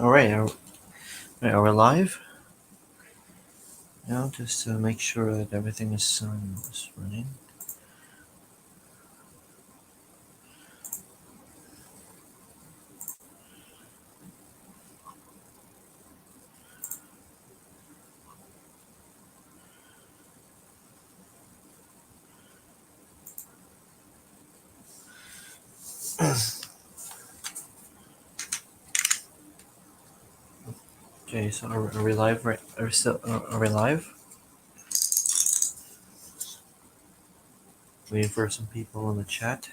All right, are we live? Just to make sure that everything is running. Okay, so are we live? Right? Are we live? Waiting for some people in the chat.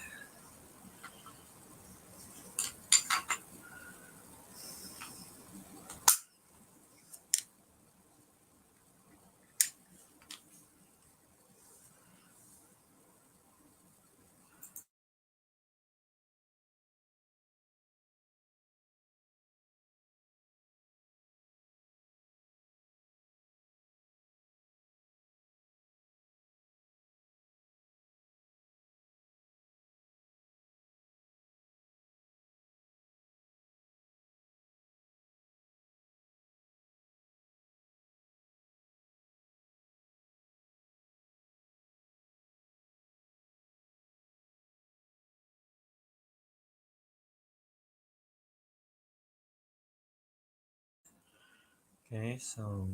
Okay, so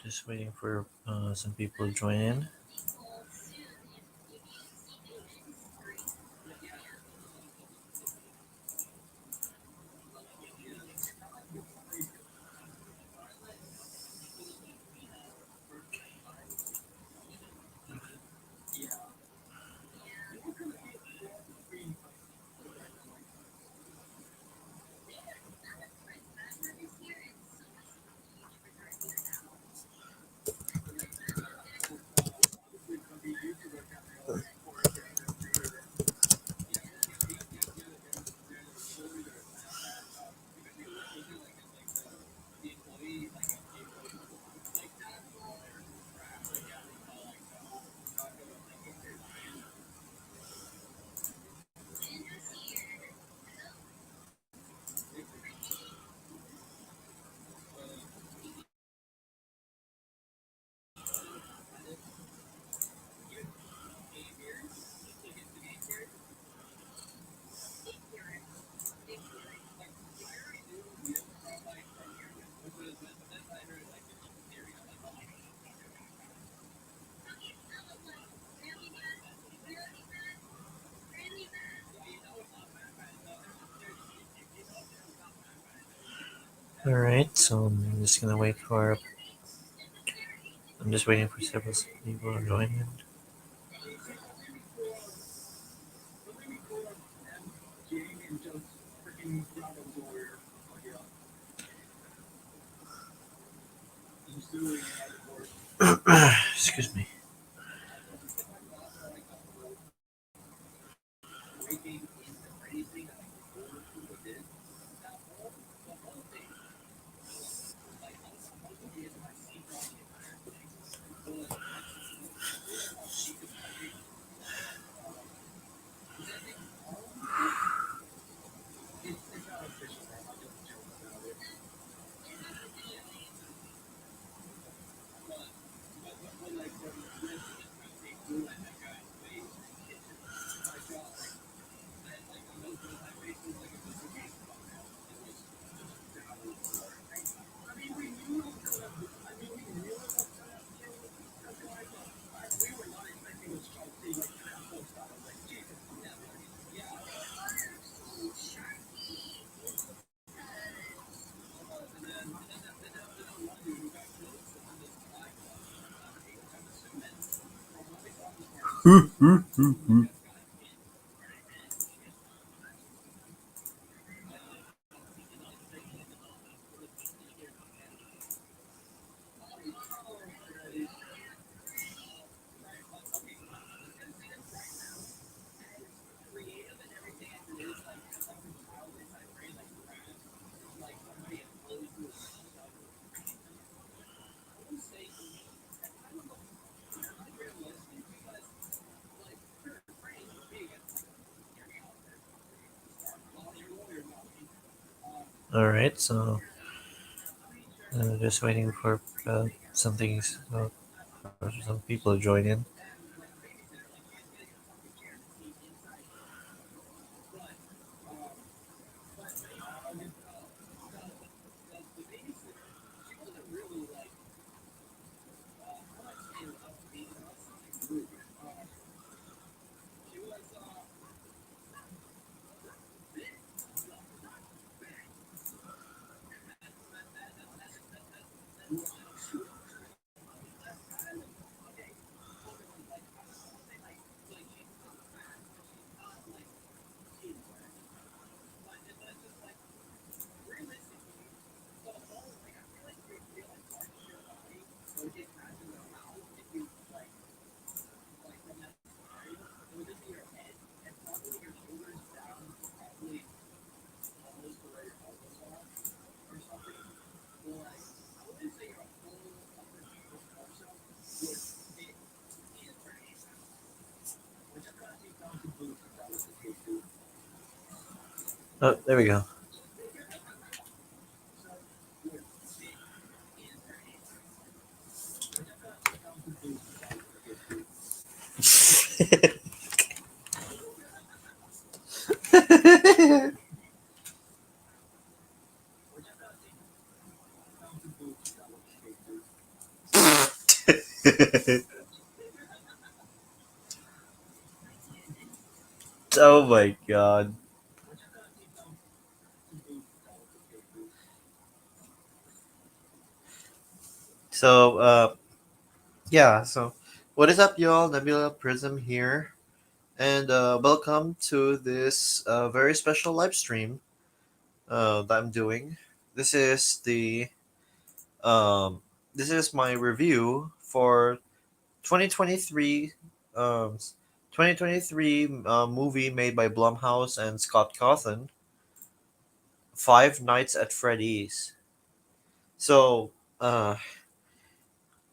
just waiting for some people to join in. All right, so I'm just gonna wait for. I'm just waiting for several people to join in. Excuse me. All right, so just waiting for some things for some people to join in. Oh, there we go. Oh my god. So, yeah, so what is up, y'all? Nebula Prism here, and welcome to this very special live stream that I'm doing. This is the um, this is my review for 2023 um, 2023 movie made by Blumhouse and Scott Cawthon, Five Nights at Freddy's. So, uh,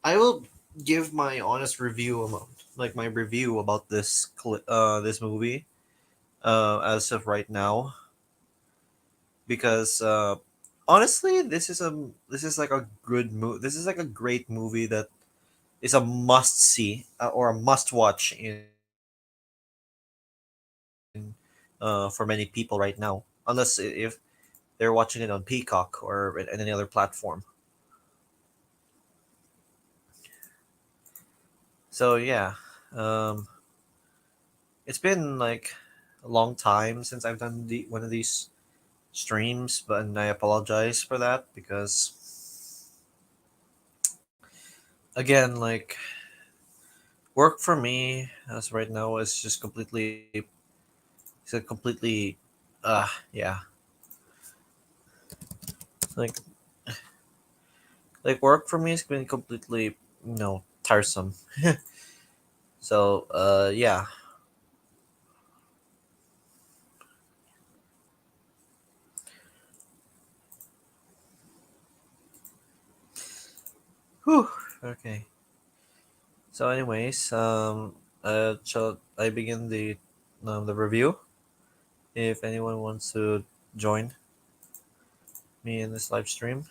I will give my honest review about my review about this movie as of right now, because honestly this is like a this is like a great movie that is a must see or a must watch in for many people right now, unless if they're watching it on Peacock or in any other platform. So yeah, um, it's been like a long time since I've done one of these streams, but and I apologize for that because again, like work for me as right now is just it's a completely yeah, like work for me has been completely tiresome. So yeah. Whew. Okay. So anyways, shall I begin the review? If anyone wants to join me in this live stream.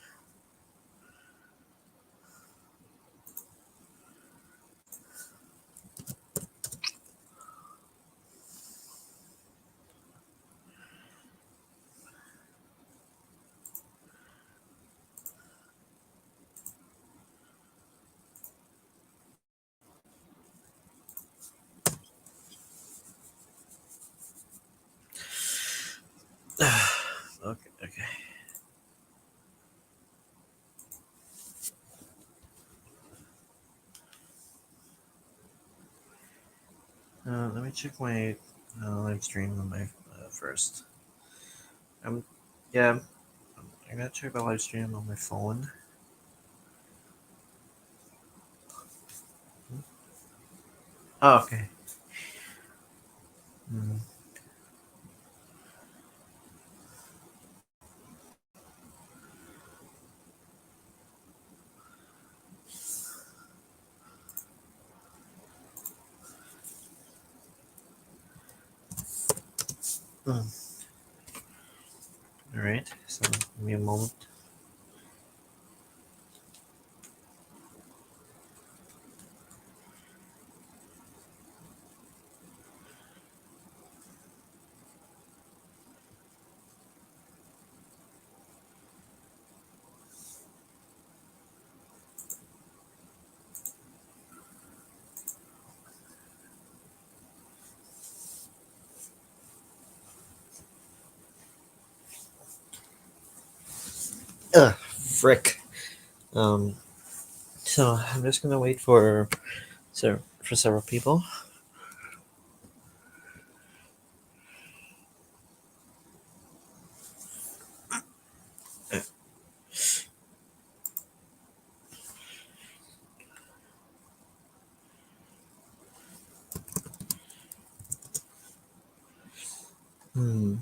Okay, okay. Let me check my live stream on my first. I'm yeah. I'm gonna check my live stream on my phone. Oh, okay. Mm, mm. All right. So give me a moment. Ugh, frick. Um. So I'm just gonna wait for several people. Hmm.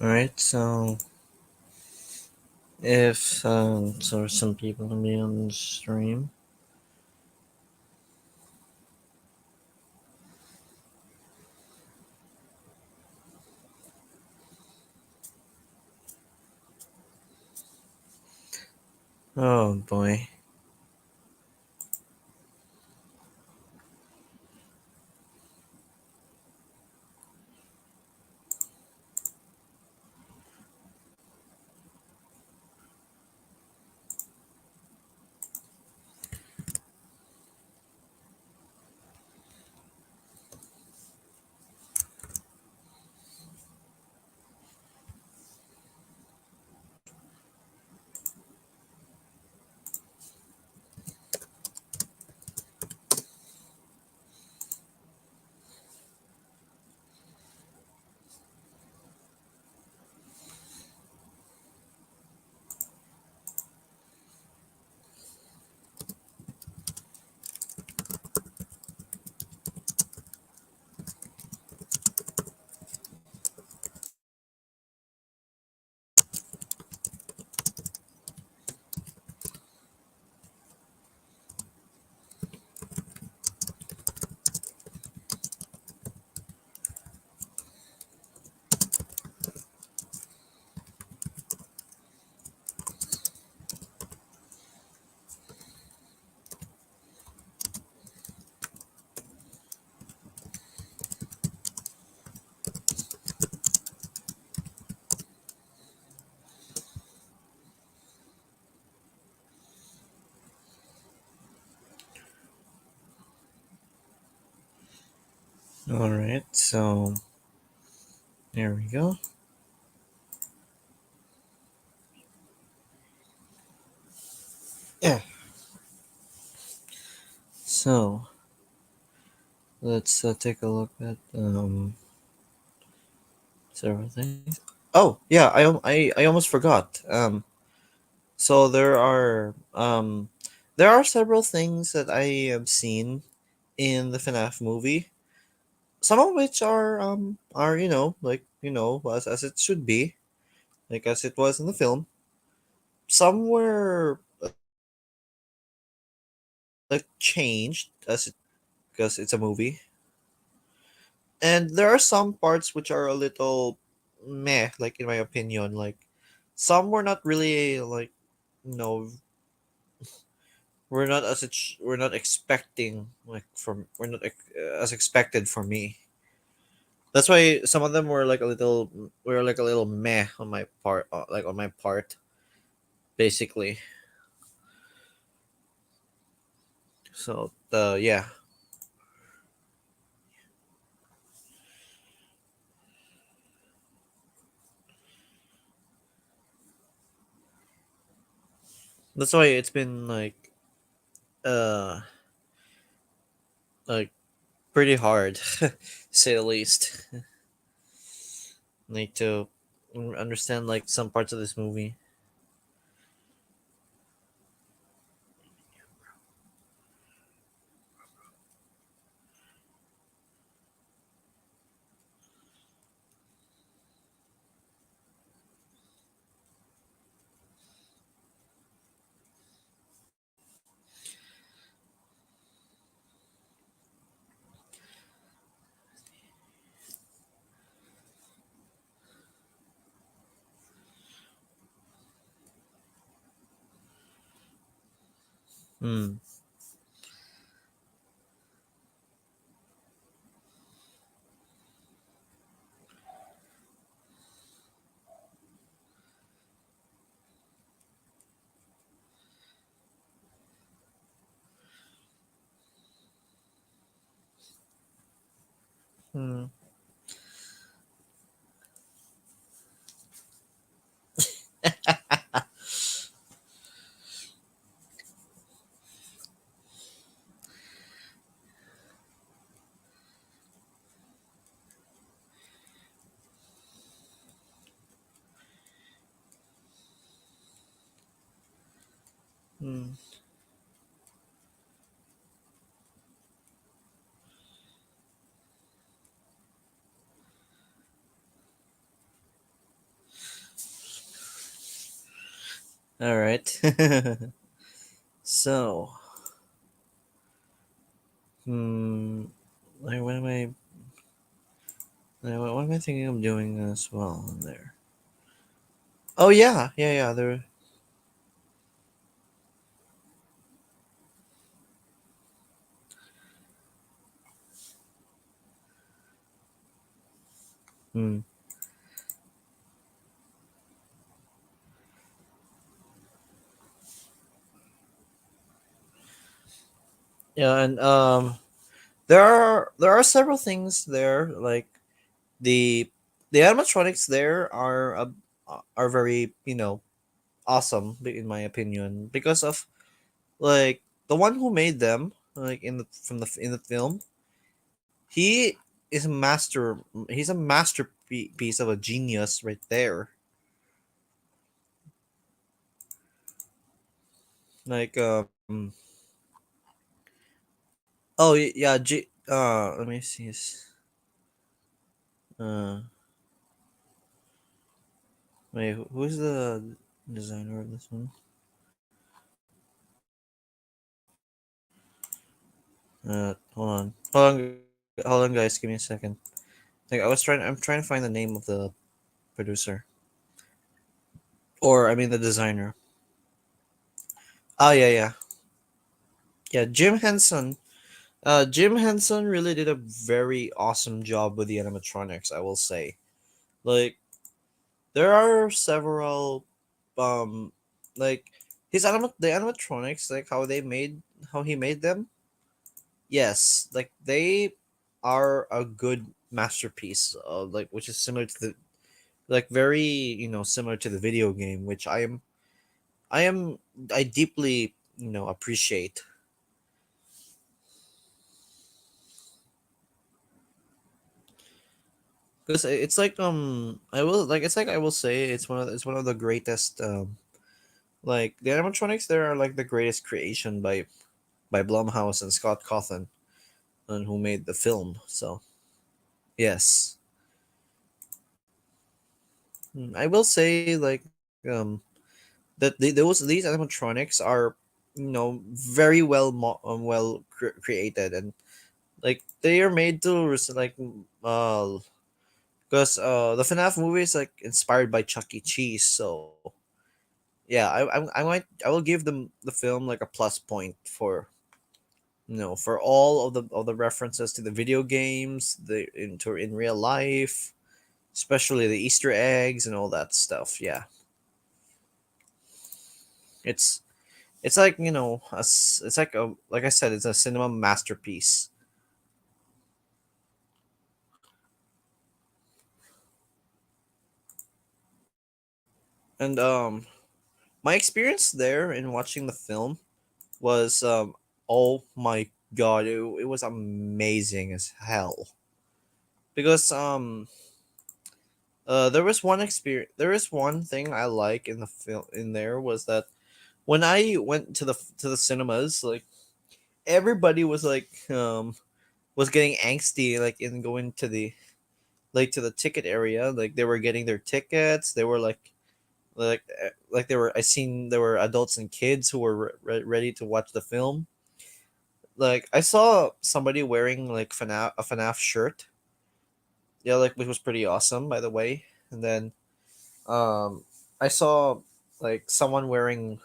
All right. So if so, some people will be on the stream. Oh boy. All right. So there we go. Yeah. So let's take a look at several things. Oh yeah, I almost forgot. So there are several things that I have seen in the FNAF movie. Some of which are like as it should be, like as it was in the film. Some were like changed as it because it's a movie, and there are some parts which are a little meh, like in my opinion. Like some were not really like you know we're not expecting like from we're not as expected for me. That's why some of them were like a little meh on my part, like on my part, basically. So yeah, that's why it's been uh like pretty hard, to say the least, like to understand like some parts of this movie. Mm. Mm. Mm. All right. So, hmm, like, what am I thinking of doing as well in there? Oh yeah, yeah, yeah. There. Hmm. Yeah, and there are several things there. Like the the animatronics there are very awesome in my opinion because of like the one who made them like in the film. He is a master. He's a masterpiece of a genius right there. Like oh yeah, let me see his uh wait, who's the designer of this one? Hold on, guys. Give me a second. Like I'm trying to find the name of the producer, or I mean the designer. Oh yeah, yeah, yeah. Jim Henson really did a very awesome job with the animatronics. I will say, like there are several, um, like the animatronics, like how he made them. Yes, like they are a good masterpiece. Like which is similar to the like very similar to the video game, which I am I deeply appreciate because it's like I will say it's one of the greatest like the animatronics there are like the greatest creation by Blumhouse and Scott Cawthon and who made the film. So yes. I will say like um these animatronics are very created and like they are made to because the FNAF movie is like inspired by Chuck E. Cheese. So yeah, I will give them the film like a plus point for for all of the references to the video games, in real life, especially the Easter eggs and all that stuff. Yeah, it's it's like it's like like I said, it's a cinema masterpiece. And my experience there in watching the film was oh my god, it was amazing as hell because there is one thing I like in the film in there was that when I went to the cinemas, like everybody was like was getting angsty like in going to the to the ticket area. Like they were getting their tickets. They were like they were. I seen there were adults and kids who were ready to watch the film. Like I saw somebody wearing like a FNAF shirt. Yeah, like which was pretty awesome by the way. And then I saw like someone wearing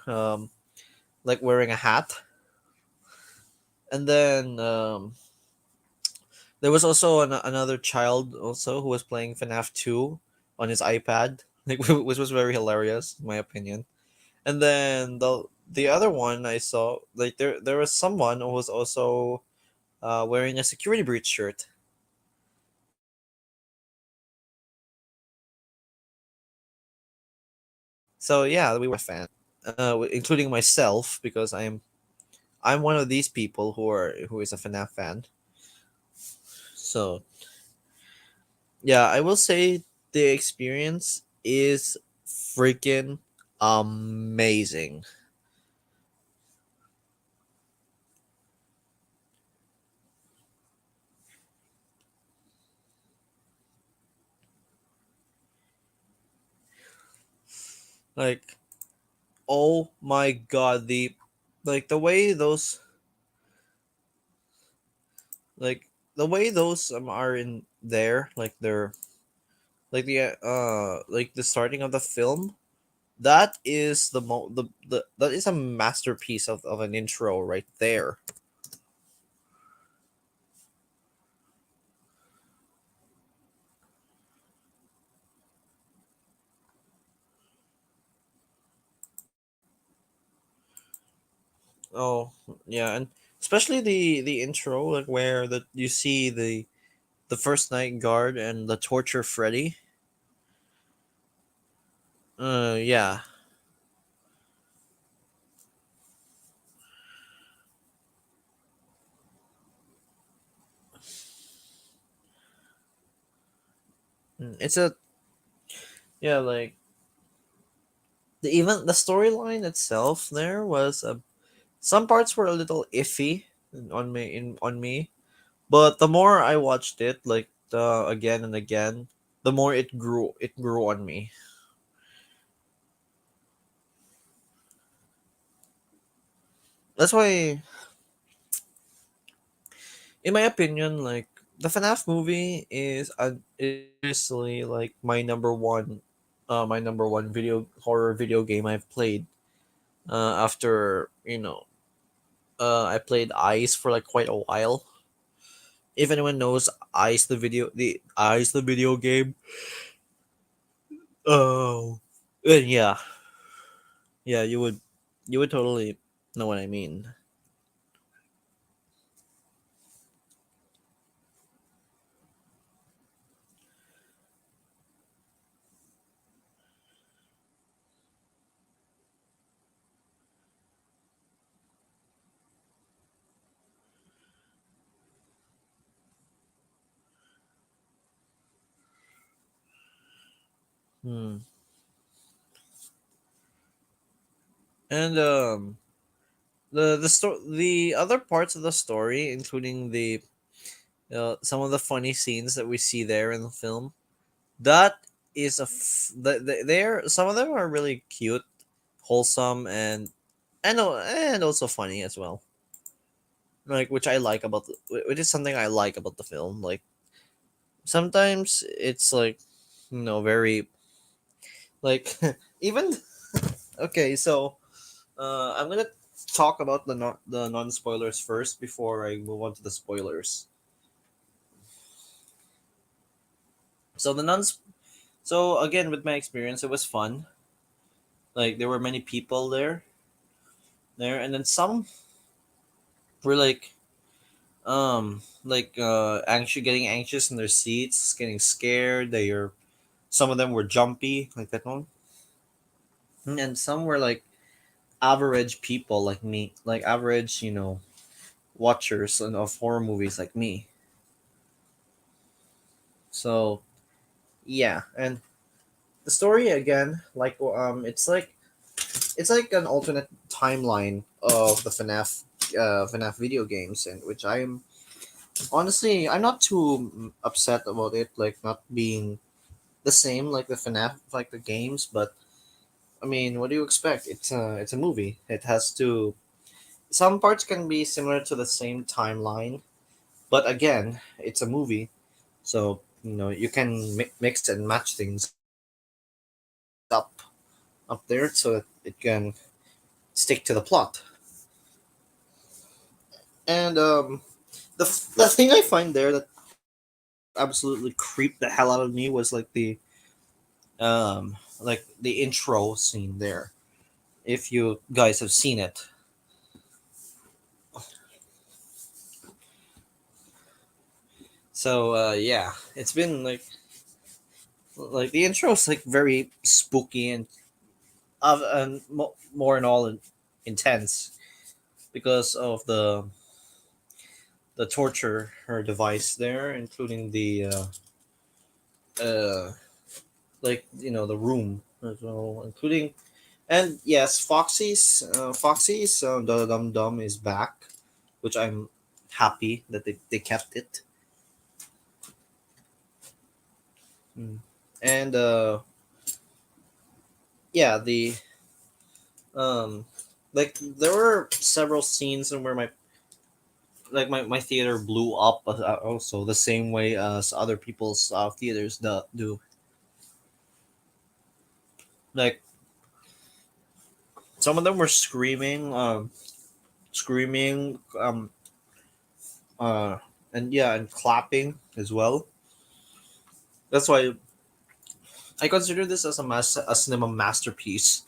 wearing a hat. And then there was also another child also who was playing FNAF 2 on his iPad, like which was very hilarious in my opinion. And then the other one I saw, like there was someone who was also wearing a security breach shirt. So yeah, we were fan, including myself because I'm one of these people who is a FNAF fan. So yeah, I will say the experience is freaking amazing. Like, oh my god, the way those like the way those are in there, like they're like the starting of the film. That is the that is a masterpiece of an intro right there. Oh yeah, and especially the intro, like where the you see the first night guard and the torture Freddy. Yeah. It's a yeah, like even the storyline itself there was some parts were a little iffy on me, but the more I watched it like again and again, the more it grew on me. That's why, in my opinion, like the FNAF movie is seriously like my number one video horror video game I've played. After I played Ice for like quite a while. If anyone knows Ice the video game, oh, yeah, yeah, you would totally know what I mean. Hmm. And the other parts of the story, including the some of the funny scenes that we see there in the film, that is they're some of them are really cute, wholesome, and also funny as well. Like which I like about which is something I like about the film. Like sometimes it's like very like even okay. So I'm gonna talk about the non spoilers first before I move on to the spoilers. So the nuns. So again, with my experience, it was fun. Like there were many people there, and then some were anxious, getting anxious in their seats, getting scared. Some of them were jumpy, like that one, and some were like average people like me, like average, watchers of horror movies like me. So yeah, and the story again, like it's like an alternate timeline of the FNAF video games, and which I'm not too upset about it, like not being the same like the FNAF like the games, but I mean, what do you expect? It's a movie. It has to some parts can be similar to the same timeline, but again, it's a movie, so you can mix and match things up up there so that it can stick to the plot. And the thing I find there that absolutely creeped the hell out of me was like the intro scene there. If you guys have seen it, so yeah, it's been like the intro is like very spooky and more and all intense because of the torture her device there, including the uh like the room as well, including. And yes, Foxy's the Dum Dum is back, which I'm happy that they kept it. Mm. And yeah, the um like there were several scenes and where my theater blew up, also the same way as other people's theaters do. Like some of them were screaming, uh, and yeah, and clapping as well. That's why I consider this as a cinema masterpiece.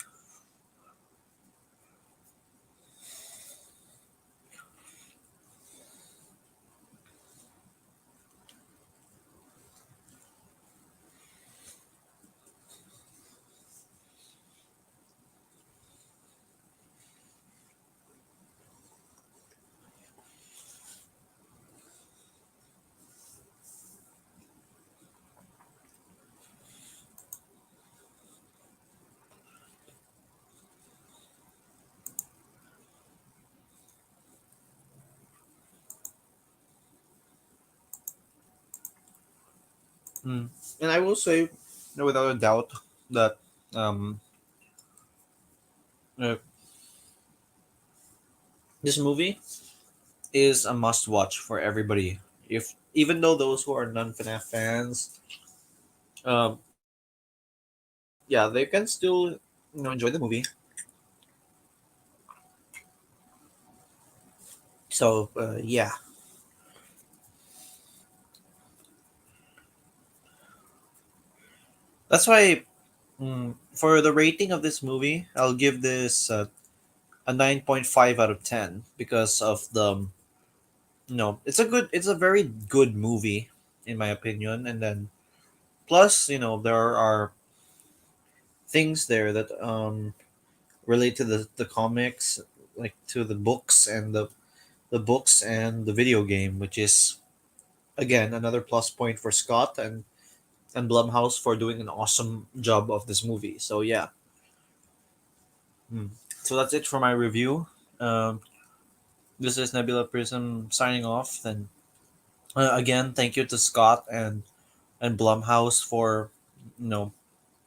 Mm. And I will say, without a doubt, that um, uh, this movie is a must-watch for everybody. If even though those who are non-FNAF fans, um, yeah, they can still enjoy the movie. So yeah, that's why for the rating of this movie, I'll give this a 9.5 out of 10 because of the it's a very good movie in my opinion. And then plus there are things there that relate to the comics, like to the books and the books and the video game, which is again another plus point for Scott and Blumhouse for doing an awesome job of this movie. So yeah. Hmm. So that's it for my review. Um, this is Nebula Prism signing off. Then again, thank you to Scott and Blumhouse for you know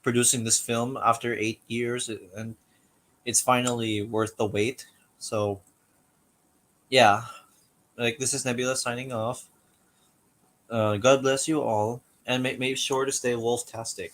producing this film after 8 years, and it's finally worth the wait. So yeah, like this is Nebula signing off. God bless you all, and make sure to stay wolf-tastic.